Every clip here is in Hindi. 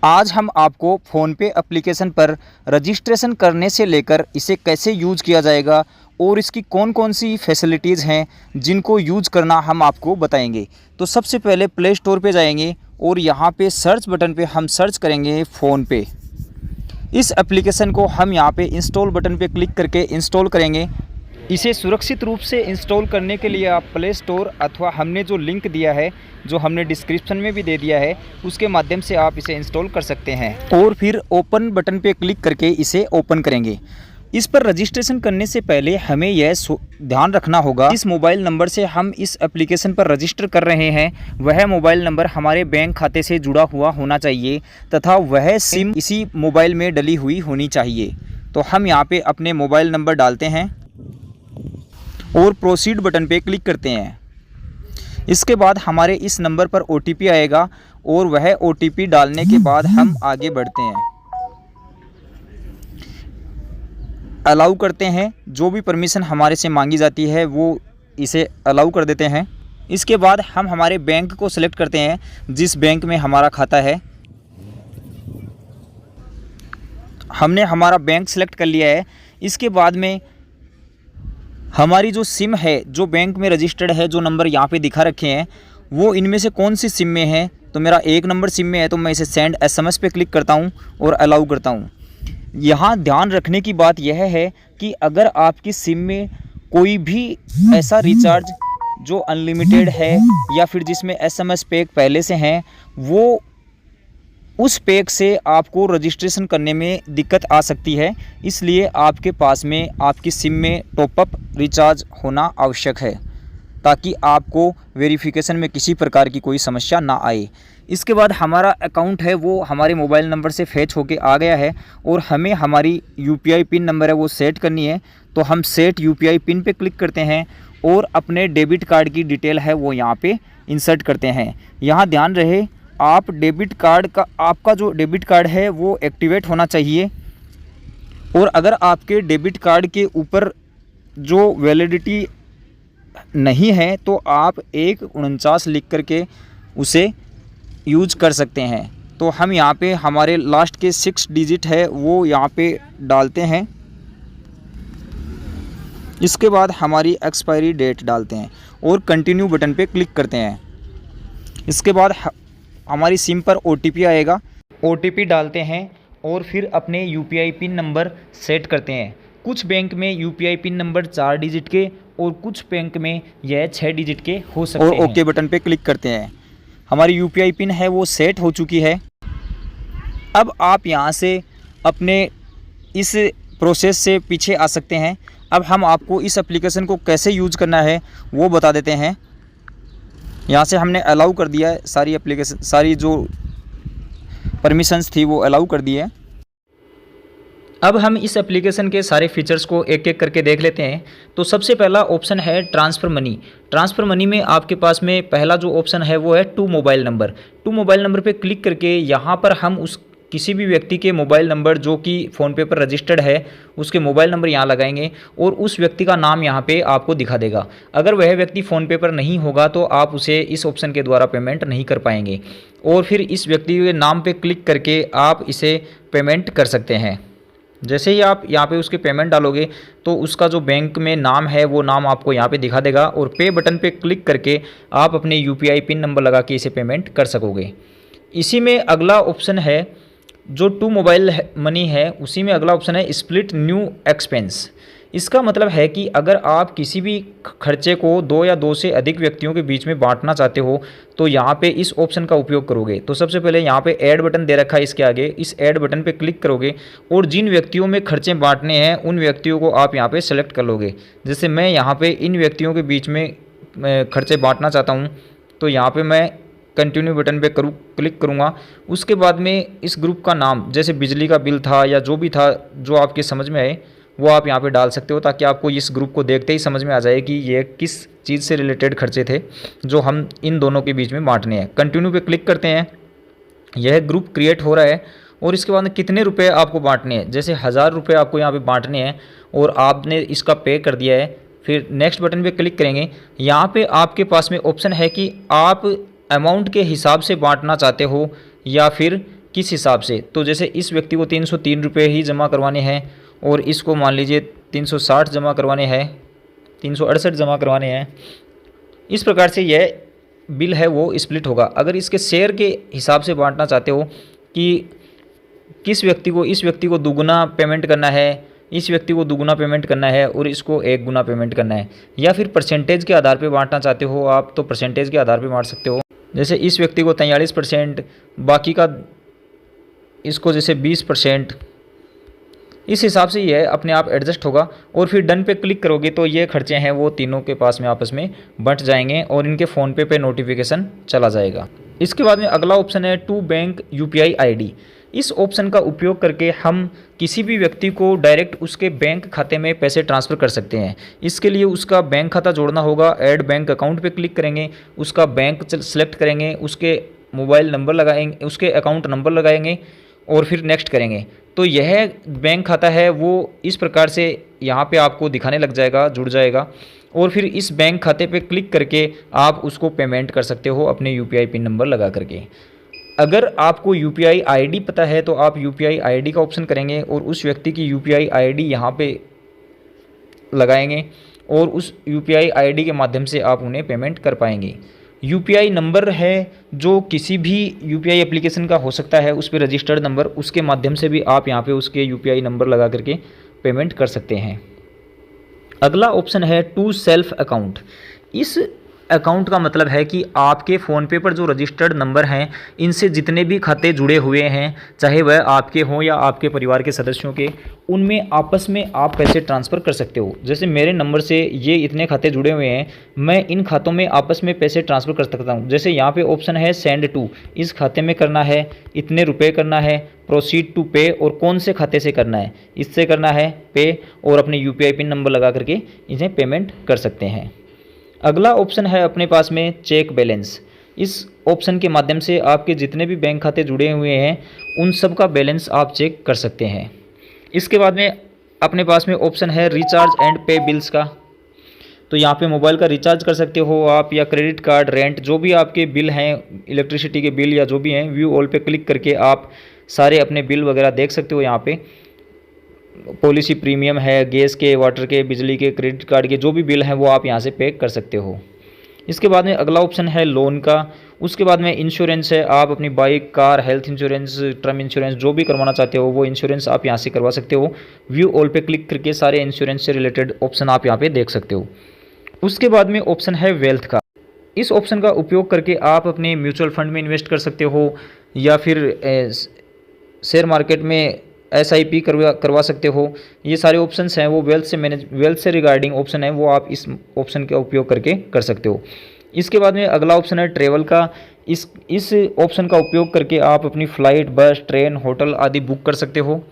आज हम आपको फ़ोनपे एप्लीकेशन पर रजिस्ट्रेशन करने से लेकर इसे कैसे यूज़ किया जाएगा और इसकी कौन कौन सी फैसिलिटीज़ हैं जिनको यूज़ करना हम आपको बताएंगे। तो सबसे पहले प्ले स्टोर पे जाएंगे और यहाँ पे सर्च बटन पे हम सर्च करेंगे फ़ोनपे। इस एप्लीकेशन को हम यहाँ पे इंस्टॉल बटन पे क्लिक करके इंस्टॉल करेंगे। इसे सुरक्षित रूप से इंस्टॉल करने के लिए आप प्ले स्टोर अथवा हमने जो लिंक दिया है, जो हमने डिस्क्रिप्शन में भी दे दिया है, उसके माध्यम से आप इसे इंस्टॉल कर सकते हैं और फिर ओपन बटन पे क्लिक करके इसे ओपन करेंगे। इस पर रजिस्ट्रेशन करने से पहले हमें यह ध्यान रखना होगा, इस मोबाइल नंबर से हम इस एप्लीकेशन पर रजिस्टर कर रहे हैं वह मोबाइल नंबर हमारे बैंक खाते से जुड़ा हुआ होना चाहिए तथा वह सिम इसी मोबाइल में डली हुई होनी चाहिए। तो हम यहाँ पे अपने मोबाइल नंबर डालते हैं और प्रोसीड बटन पे क्लिक करते हैं। इसके बाद हमारे इस नंबर पर OTP आएगा और वह OTP डालने के बाद हम आगे बढ़ते हैं, अलाउ करते हैं। जो भी परमिशन हमारे से मांगी जाती है वो इसे अलाउ कर देते हैं। इसके बाद हम हमारे बैंक को सिलेक्ट करते हैं, जिस बैंक में हमारा खाता है। हमने हमारा बैंक सिलेक्ट कर लिया है। इसके बाद में हमारी जो सिम है, जो बैंक में रजिस्टर्ड है, जो नंबर यहाँ पे दिखा रखे हैं, वो इनमें से कौन सी सिम में है। तो मेरा 1 नंबर सिम में है, तो मैं इसे सेंड SMS पे क्लिक करता हूँ और अलाउ करता हूँ। यहाँ ध्यान रखने की बात यह है कि अगर आपकी सिम में कोई भी ऐसा रिचार्ज जो अनलिमिटेड है या फिर जिसमें SMS पैक पहले से हैं, वो उस पैक से आपको रजिस्ट्रेशन करने में दिक्कत आ सकती है। इसलिए आपके पास में आपकी सिम में टॉपअप रिचार्ज होना आवश्यक है, ताकि आपको वेरिफिकेशन में किसी प्रकार की कोई समस्या ना आए। इसके बाद हमारा अकाउंट है वो हमारे मोबाइल नंबर से फैच होके आ गया है और हमें हमारी UPI पिन नंबर है वो सेट करनी है। तो हम सेट UPI पिन पे क्लिक करते हैं और अपने डेबिट कार्ड की डिटेल है वो यहाँ पे इंसर्ट करते हैं। यहाँ ध्यान रहे, आप डेबिट कार्ड का आपका जो डेबिट कार्ड है वो एक्टिवेट होना चाहिए और अगर आपके डेबिट कार्ड के ऊपर जो वैलिडिटी नहीं है तो आप 149 लिख करके उसे यूज कर सकते हैं। तो हम यहाँ पे हमारे लास्ट के 6 डिजिट है वो यहाँ पे डालते हैं। इसके बाद हमारी एक्सपायरी डेट डालते हैं और कंटिन्यू बटन पे क्लिक करते हैं। इसके बाद हमारी सिम पर OTP आएगा, OTP डालते हैं और फिर अपने UPI पिन नंबर सेट करते हैं। कुछ बैंक में UPI पिन नंबर 4 डिजिट के और कुछ बैंक में यह 6 डिजिट के हो सकते हैं। और ओके बटन पे क्लिक करते हैं। हमारी UPI पिन है वो सेट हो चुकी है। अब आप यहाँ से अपने इस प्रोसेस से पीछे आ सकते हैं। अब हम आपको इस एप्लीकेशन को कैसे यूज करना है वो बता देते हैं। यहाँ से हमने अलाउ कर दिया है, सारी एप्लीकेशन, सारी जो परमिशंस थी वो अलाउ कर दी है। अब हम इस एप्लीकेशन के सारे फीचर्स को एक एक करके देख लेते हैं। तो सबसे पहला ऑप्शन है ट्रांसफ़र मनी। ट्रांसफ़र मनी में आपके पास में पहला जो ऑप्शन है वो है to mobile number. To mobile number पे क्लिक करके यहाँ पर हम उस किसी भी व्यक्ति के मोबाइल नंबर जो कि फ़ोनपे पर रजिस्टर्ड है उसके मोबाइल नंबर यहाँ लगाएंगे और उस व्यक्ति का नाम यहाँ पे आपको दिखा देगा। अगर वह व्यक्ति फ़ोनपे पर नहीं होगा तो आप उसे इस ऑप्शन के द्वारा पेमेंट नहीं कर पाएंगे और फिर इस व्यक्ति के नाम पे क्लिक करके आप इसे पेमेंट कर सकते हैं। जैसे ही आप यहाँ पे उसके पेमेंट डालोगे तो उसका जो बैंक में नाम है वो नाम आपको यहाँ पे दिखा देगा और पे बटन पे क्लिक करके आप अपने UPI पिन नंबर लगा के इसे पेमेंट कर सकोगे। इसी में अगला ऑप्शन है जो टू मोबाइल मनी है, उसी में अगला ऑप्शन है स्प्लिट न्यू एक्सपेंस। इसका मतलब है कि अगर आप किसी भी खर्चे को 2 या 2 से अधिक व्यक्तियों के बीच में बांटना चाहते हो तो यहाँ पे इस ऑप्शन का उपयोग करोगे। तो सबसे पहले यहाँ पे ऐड बटन दे रखा है, इसके आगे इस ऐड बटन पे क्लिक करोगे और जिन व्यक्तियों में खर्चे बांटने हैं उन व्यक्तियों को आप यहाँ पे सेलेक्ट कर लोगे। जैसे मैं यहाँ पे इन व्यक्तियों के बीच में खर्चे बांटना चाहता हूँ तो यहाँ पर मैं कंटिन्यू बटन पे क्लिक करूँगा। उसके बाद में इस ग्रुप का नाम, जैसे बिजली का बिल था या जो भी था जो आपके समझ में आए वो आप यहाँ पे डाल सकते हो, ताकि आपको इस ग्रुप को देखते ही समझ में आ जाए कि ये किस चीज़ से रिलेटेड खर्चे थे जो हम इन दोनों के बीच में बांटने हैं। कंटिन्यू पे क्लिक करते हैं। यह ग्रुप क्रिएट हो रहा है और इसके बाद में कितने रुपये आपको बांटने हैं, जैसे 1000 रुपये आपको यहाँ पर बांटने हैं और आपने इसका पे कर दिया है। फिर नेक्स्ट बटन पे क्लिक करेंगे। यहाँ पे आपके पास में ऑप्शन है कि आप अमाउंट के हिसाब से बांटना चाहते हो या फिर किस हिसाब से, तो जैसे इस व्यक्ति को 303 रुपये ही जमा करवाने हैं और इसको मान लीजिए 360 जमा करवाने हैं, 368 जमा करवाने हैं। इस प्रकार से यह बिल है वो स्प्लिट होगा। अगर इसके शेयर के हिसाब से बांटना चाहते हो कि किस व्यक्ति को, इस व्यक्ति को दुगुना पेमेंट करना है, इस व्यक्ति को दुगुना पेमेंट करना है और इसको 1 गुना पेमेंट करना है, या फिर परसेंटेज के आधार पे बांटना चाहते हो आप, तो परसेंटेज के आधार पे बांट सकते हो। जैसे इस व्यक्ति को 43%, बाकी का इसको जैसे 20%, इस हिसाब से यह अपने आप एडजस्ट होगा। और फिर डन पे क्लिक करोगे तो ये खर्चे हैं वो तीनों के पास में आपस में बंट जाएंगे और इनके फ़ोनपे पे नोटिफिकेशन चला जाएगा। इसके बाद में अगला ऑप्शन है टू बैंक UPI ID। इस ऑप्शन का उपयोग करके हम किसी भी व्यक्ति को डायरेक्ट उसके बैंक खाते में पैसे ट्रांसफ़र कर सकते हैं। इसके लिए उसका बैंक खाता जोड़ना होगा। ऐड बैंक अकाउंट पे क्लिक करेंगे, उसका बैंक सेलेक्ट करेंगे, उसके मोबाइल नंबर लगाएंगे, उसके अकाउंट नंबर लगाएंगे और फिर नेक्स्ट करेंगे। तो यह बैंक खाता है वो इस प्रकार से यहाँ पे आपको दिखाने लग जाएगा, जुड़ जाएगा। और फिर इस बैंक खाते पे क्लिक करके आप उसको पेमेंट कर सकते हो अपने UPI पिन नंबर लगा करके। अगर आपको UPI ID पता है तो आप UPI ID का ऑप्शन करेंगे और उस व्यक्ति की UPI ID यहाँ पे लगाएंगे और उस UPI ID के माध्यम से आप उन्हें पेमेंट कर पाएंगे। UPI नंबर है जो किसी भी UPI एप्लीकेशन का हो सकता है, उस पर रजिस्टर्ड नंबर, उसके माध्यम से भी आप यहाँ पे उसके UPI नंबर लगा करके पेमेंट कर सकते हैं। अगला ऑप्शन है टू सेल्फ अकाउंट। इस अकाउंट का मतलब है कि आपके फ़ोनपे पर जो रजिस्टर्ड नंबर हैं, इनसे जितने भी खाते जुड़े हुए हैं, चाहे वह आपके हों या आपके परिवार के सदस्यों के, उनमें आपस में आप पैसे ट्रांसफ़र कर सकते हो। जैसे मेरे नंबर से ये इतने खाते जुड़े हुए हैं, मैं इन खातों में आपस में पैसे ट्रांसफ़र कर सकता हूँ। जैसे यहाँ पे ऑप्शन है सेंड टू, इस खाते में करना है, इतने रुपये करना है, प्रोसीड टू पे और कौन से खाते से करना है, इससे करना है पे, और अपने UPI पिन नंबर लगा करके इन्हें पेमेंट कर सकते हैं। अगला ऑप्शन है अपने पास में चेक बैलेंस। इस ऑप्शन के माध्यम से आपके जितने भी बैंक खाते जुड़े हुए हैं उन सब का बैलेंस आप चेक कर सकते हैं। इसके बाद में अपने पास में ऑप्शन है रिचार्ज एंड पे बिल्स का। तो यहाँ पे मोबाइल का रिचार्ज कर सकते हो आप, या क्रेडिट कार्ड, रेंट, जो भी आपके बिल हैं, इलेक्ट्रिसिटी के बिल या जो भी हैं, व्यू ऑल पे क्लिक करके आप सारे अपने बिल वगैरह देख सकते हो। यहाँ पे पॉलिसी प्रीमियम है, गैस के, वाटर के, बिजली के, क्रेडिट कार्ड के जो भी बिल हैं वो आप यहाँ से पे कर सकते हो। इसके बाद में अगला ऑप्शन है लोन का। उसके बाद में इंश्योरेंस है, आप अपनी bike, car, health insurance, term insurance जो भी करवाना चाहते हो वो इंश्योरेंस आप यहाँ से करवा सकते हो। व्यू ऑल पे क्लिक करके सारे इंश्योरेंस से रिलेटेड ऑप्शन आप यहाँ पे देख सकते हो। उसके बाद में ऑप्शन है वेल्थ का। इस ऑप्शन का उपयोग करके आप अपने म्यूचुअल फंड में इन्वेस्ट कर सकते हो या फिर शेयर मार्केट में SIP करवा सकते हो। ये सारे ऑप्शंस हैं वो वेल्थ से रिगार्डिंग ऑप्शन है, वो आप इस ऑप्शन का उपयोग करके कर सकते हो। इसके बाद में अगला ऑप्शन है ट्रैवल का। इस ऑप्शन का उपयोग करके आप अपनी फ़्लाइट, बस, ट्रेन, होटल आदि बुक कर सकते हो।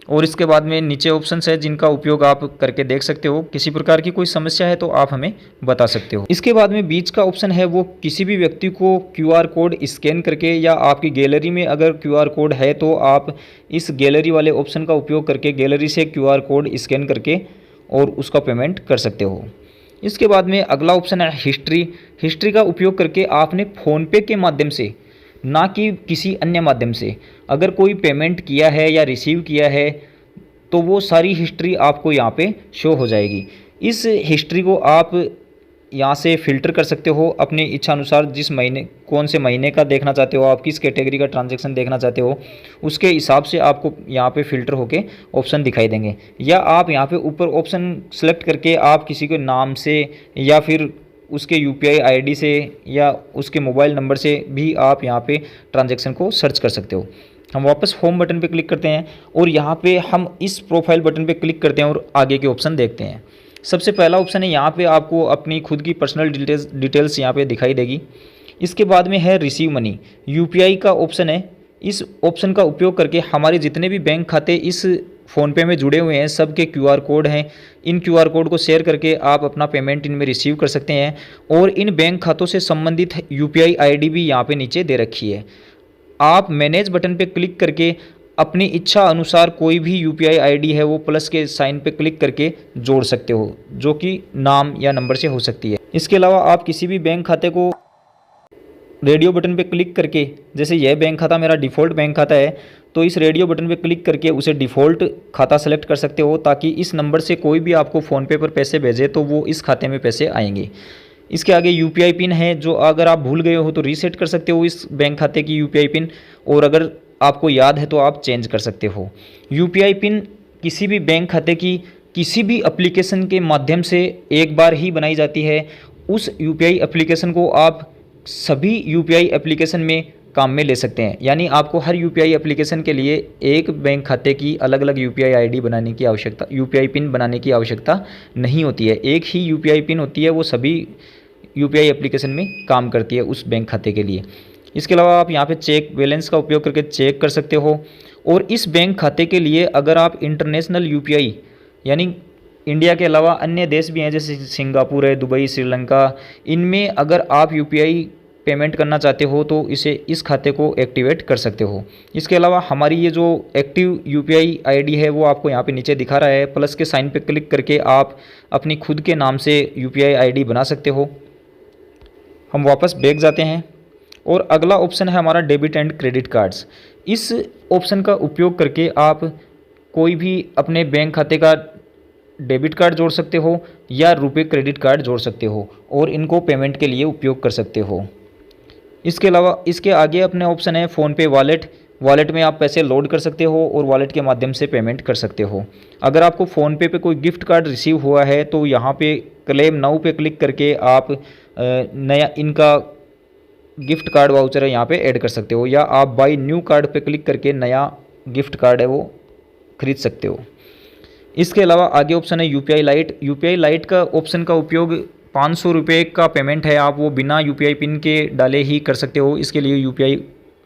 और इसके बाद में नीचे ऑप्शंस है जिनका उपयोग आप करके देख सकते हो। किसी प्रकार की कोई समस्या है तो आप हमें बता सकते हो। इसके बाद में बीच का ऑप्शन है वो किसी भी व्यक्ति को QR कोड स्कैन करके, या आपकी गैलरी में अगर QR कोड है तो आप इस गैलरी वाले ऑप्शन का उपयोग करके गैलरी से QR कोड स्कैन करके और उसका पेमेंट कर सकते हो। इसके बाद में अगला ऑप्शन है हिस्ट्री का उपयोग करके आपने फ़ोनपे के माध्यम से, ना कि किसी अन्य माध्यम से, अगर कोई पेमेंट किया है या रिसीव किया है तो वो सारी हिस्ट्री आपको यहाँ पे शो हो जाएगी। इस हिस्ट्री को आप यहाँ से फ़िल्टर कर सकते हो अपनी इच्छा अनुसार। जिस महीने, कौन से महीने का देखना चाहते हो आप, किस कैटेगरी का ट्रांजैक्शन देखना चाहते हो, उसके हिसाब से आपको यहाँ पे फ़िल्टर होके ऑप्शन दिखाई देंगे। या आप यहाँ पे ऊपर ऑप्शन सेलेक्ट करके आप किसी के नाम से या फिर उसके UPI ID से या उसके मोबाइल नंबर से भी आप यहाँ पे ट्रांजैक्शन को सर्च कर सकते हो। हम वापस होम बटन पे क्लिक करते हैं और यहाँ पे हम इस प्रोफाइल बटन पे क्लिक करते हैं और आगे के ऑप्शन देखते हैं। सबसे पहला ऑप्शन है यहाँ पे आपको अपनी खुद की पर्सनल डिटेल्स यहाँ पे दिखाई देगी। इसके बाद में है रिसीव मनी, UPI का ऑप्शन है। इस ऑप्शन का उपयोग करके हमारे जितने भी बैंक खाते इस फ़ोनपे में जुड़े हुए हैं सब के QR कोड हैं। इन QR कोड को शेयर करके आप अपना पेमेंट इनमें रिसीव कर सकते हैं। और इन बैंक खातों से संबंधित UPI ID भी यहाँ पे नीचे दे रखी है। आप मैनेज बटन पे क्लिक करके अपनी इच्छा अनुसार कोई भी UPI ID है वो प्लस के साइन पे क्लिक करके जोड़ सकते हो, जो कि नाम या नंबर से हो सकती है। इसके अलावा आप किसी भी बैंक खाते को रेडियो बटन पे क्लिक करके, जैसे यह बैंक खाता मेरा डिफ़ॉल्ट बैंक खाता है, तो इस रेडियो बटन पे क्लिक करके उसे डिफ़ॉल्ट खाता सेलेक्ट कर सकते हो, ताकि इस नंबर से कोई भी आपको फ़ोनपे पर पैसे भेजे तो वो इस खाते में पैसे आएंगे। इसके आगे यूपीआई पिन है, जो अगर आप भूल गए हो तो रीसेट कर सकते हो इस बैंक खाते की यूपीआई पिन, और अगर आपको याद है तो आप चेंज कर सकते हो। यूपीआई पिन किसी भी बैंक खाते की किसी भी एप्लीकेशन के माध्यम से एक बार ही बनाई जाती है। उस यूपीआई एप्लीकेशन को आप सभी यूपीआई एप्लीकेशन में काम में ले सकते हैं, यानी आपको हर यूपीआई एप्लीकेशन के लिए एक बैंक खाते की अलग अलग यूपीआई आईडी बनाने की आवश्यकता, यूपीआई पिन बनाने की आवश्यकता नहीं होती है। एक ही यूपीआई पिन होती है, वो सभी यूपीआई एप्लीकेशन में काम करती है उस बैंक खाते के लिए। इसके अलावा आप यहाँ पे चेक बैलेंस का उपयोग करके चेक कर सकते हो। और इस बैंक खाते के लिए अगर आप इंटरनेशनल यूपीआई, यानी इंडिया के अलावा अन्य देश भी हैं जैसे सिंगापुर है, दुबई, श्रीलंका, इनमें अगर आप यूपीआई पेमेंट करना चाहते हो तो इस खाते को एक्टिवेट कर सकते हो। इसके अलावा हमारी ये जो एक्टिव यूपीआई आईडी है वो आपको यहाँ पे नीचे दिखा रहा है, प्लस के साइन पे क्लिक करके आप अपनी खुद के नाम से यूपीआई आईडी बना सकते हो। हम वापस बैक जाते हैं और अगला ऑप्शन है हमारा डेबिट एंड क्रेडिट कार्ड्स। इस ऑप्शन का उपयोग करके आप कोई भी अपने बैंक खाते का डेबिट कार्ड जोड़ सकते हो या रुपए क्रेडिट कार्ड जोड़ सकते हो और इनको पेमेंट के लिए उपयोग कर सकते हो। इसके अलावा इसके आगे अपने ऑप्शन है फ़ोनपे वॉलेट। वॉलेट में आप पैसे लोड कर सकते हो और वॉलेट के माध्यम से पेमेंट कर सकते हो। अगर आपको फ़ोनपे पे कोई गिफ्ट कार्ड रिसीव हुआ है तो यहाँ पे क्लेम नाउ पे क्लिक करके आप नया इनका गिफ्ट कार्ड वाउचर है यहाँ पे ऐड कर सकते हो, या आप बाई न्यू कार्ड पे क्लिक करके नया गिफ्ट कार्ड है वो खरीद सकते हो। इसके अलावा आगे ऑप्शन है यूपीआई लाइट। यूपीआई लाइट का ऑप्शन का उपयोग 500 रुपये का पेमेंट है, आप वो बिना यूपीआई पिन के डाले ही कर सकते हो। इसके लिए यूपीआई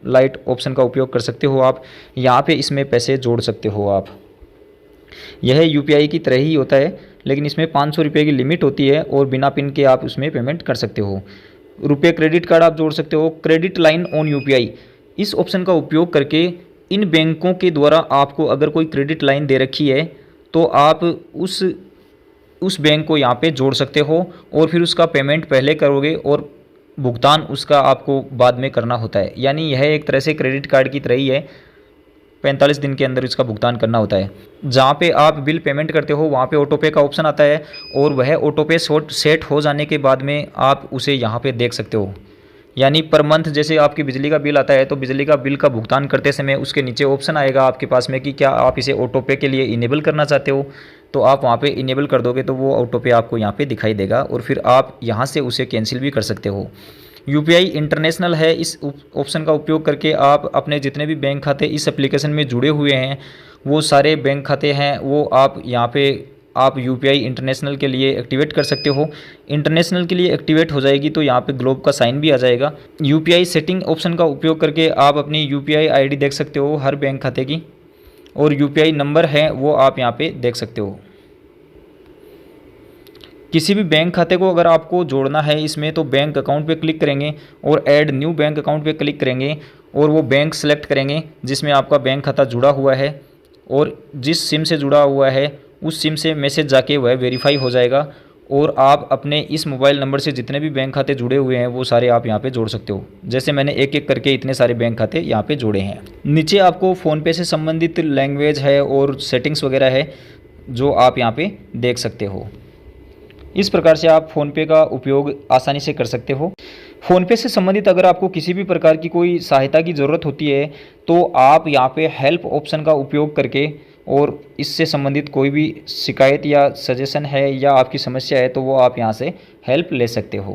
लाइट ऑप्शन का उपयोग कर सकते हो आप। यहाँ पे इसमें पैसे जोड़ सकते हो आप। यह यूपीआई की तरह ही होता है, लेकिन इसमें 500 रुपये की लिमिट होती है और बिना पिन के आप उसमें पेमेंट कर सकते हो। रुपये क्रेडिट कार्ड आप जोड़ सकते हो। क्रेडिट लाइन ऑन यूपीआई, इस ऑप्शन का उपयोग करके इन बैंकों के द्वारा आपको अगर कोई क्रेडिट लाइन दे रखी है तो आप उस बैंक को यहाँ पे जोड़ सकते हो और फिर उसका पेमेंट पहले करोगे और भुगतान उसका आपको बाद में करना होता है। यानी यह एक तरह से क्रेडिट कार्ड की तरह ही है, 45 दिन के अंदर इसका भुगतान करना होता है। जहाँ पे आप बिल पेमेंट करते हो वहाँ पे ऑटो पे का ऑप्शन आता है और वह ऑटो पे सेट हो जाने के बाद में आप उसे यहाँ पे देख सकते हो। यानी पर मंथ जैसे आपकी बिजली का बिल आता है तो बिजली का बिल का भुगतान करते समय उसके नीचे ऑप्शन आएगा आपके पास में कि क्या आप इसे ऑटो पे के लिए इनेबल करना चाहते हो, तो आप वहाँ पे इनेबल कर दोगे तो वो ऑटो पे आपको यहाँ पे दिखाई देगा और फिर आप यहाँ से उसे कैंसिल भी कर सकते हो। यूपीआई इंटरनेशनल है, इस ऑप्शन का उपयोग करके आप अपने जितने भी बैंक खाते इस एप्लीकेशन में जुड़े हुए हैं वो सारे बैंक खाते हैं वो आप यहाँ पे आप यूपीआई इंटरनेशनल के लिए एक्टिवेट कर सकते हो। इंटरनेशनल के लिए एक्टिवेट हो जाएगी तो यहाँ पे ग्लोब का साइन भी आ जाएगा। यूपीआई सेटिंग ऑप्शन का उपयोग करके आप अपनी यूपीआई आईडी देख सकते हो हर बैंक खाते की, और यूपीआई नंबर है वो आप यहाँ पे देख सकते हो। किसी भी बैंक खाते को अगर आपको जोड़ना है इसमें तो बैंक अकाउंट पे क्लिक करेंगे और ऐड न्यू बैंक अकाउंट पे क्लिक करेंगे और वो बैंक सेलेक्ट करेंगे जिसमें आपका बैंक खाता जुड़ा हुआ है, और जिस सिम से जुड़ा हुआ है उस सिम से मैसेज जाके वह वेरीफाई हो जाएगा और आप अपने इस मोबाइल नंबर से जितने भी बैंक खाते जुड़े हुए हैं वो सारे आप यहाँ पे जोड़ सकते हो। जैसे मैंने एक एक करके इतने सारे बैंक खाते यहाँ पे जोड़े हैं। नीचे आपको फ़ोनपे से संबंधित लैंग्वेज है और सेटिंग्स वगैरह है जो आप यहाँ पे देख सकते हो। इस प्रकार से आप फ़ोनपे का उपयोग आसानी से कर सकते हो। फ़ोनपे से संबंधित अगर आपको किसी भी प्रकार की कोई सहायता की ज़रूरत होती है तो आप यहाँ पे हेल्प ऑप्शन का उपयोग करके और इससे संबंधित कोई भी शिकायत या सजेशन है या आपकी समस्या है तो वो आप यहाँ से हेल्प ले सकते हो।